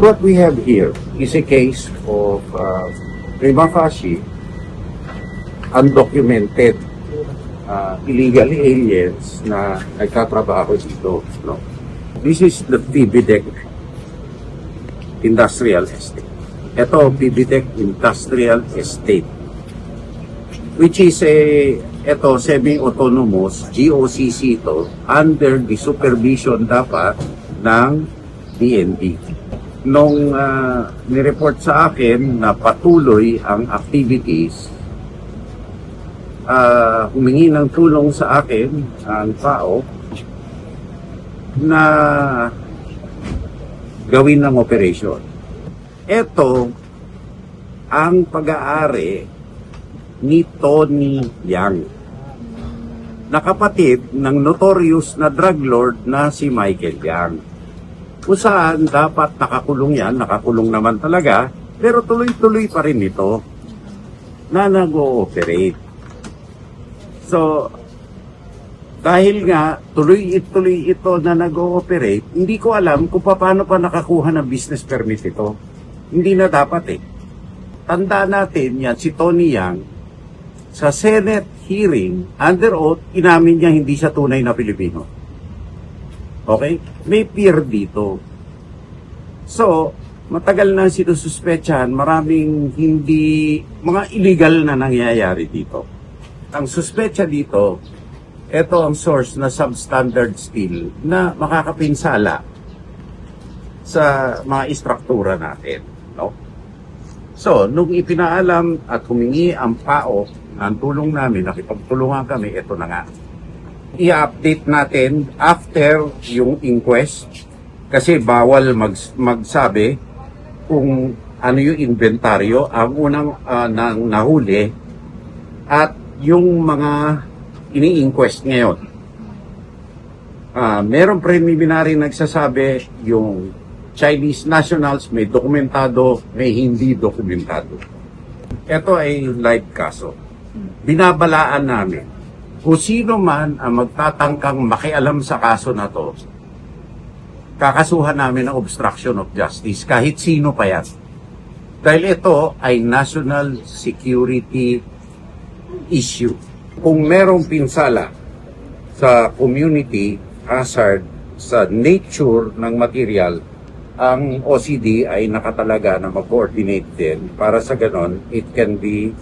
What we have here is a case of prima facie undocumented illegal aliens na nagtatrabaho dito. No? This is the PBDEC Industrial Estate. Ito, PBDEC Industrial Estate, which is semi-autonomous GOCC ito under the supervision dapat ng DND. Nung nireport sa akin na patuloy ang activities, humingi ng tulong sa akin ang tao na gawin ng operation. Ito ang pag-aari ni Tony Yang, na kapatid ng notorious na drug lord na si Michael Yang. Kung saan dapat nakakulong yan, nakakulong naman talaga, pero tuloy-tuloy pa rin ito na nag-ooperate. So, dahil nga tuloy-tuloy ito na nag-ooperate, hindi ko alam kung paano pa nakakuha ng business permit ito. Hindi na dapat eh. Tandaan natin yan, si Tony Yang, sa Senate hearing, under oath, inamin niya hindi siya tunay na Pilipino. Okay? May peer dito. So, matagal na sinususpetsahan, maraming mga illegal na nangyayari dito. Ang suspetsa dito, ito ang source na substandard steel na makakapinsala sa mga istruktura natin. No? So, nung ipinaalam at humingi ang PAO, ang tulong namin, nakipagtulungan kami, ito na nga. I-update natin after yung inquest kasi bawal magsabi kung ano yung inventaryo ang unang nahuli at yung mga ini-inquest ngayon. Meron preliminary nagsasabi yung Chinese nationals may dokumentado, may hindi dokumentado. Ito ay live kaso. Binabalaan namin kung sino man ang magtatangkang makialam sa kaso na to, kakasuhan namin ng obstruction of justice, kahit sino pa yan. Dahil ito ay national security issue. Kung merong pinsala sa community hazard, sa nature ng material, ang OCD ay nakatalaga na mag-coordinate din para sa ganon, it can be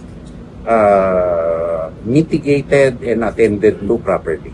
mitigated and attended to properly.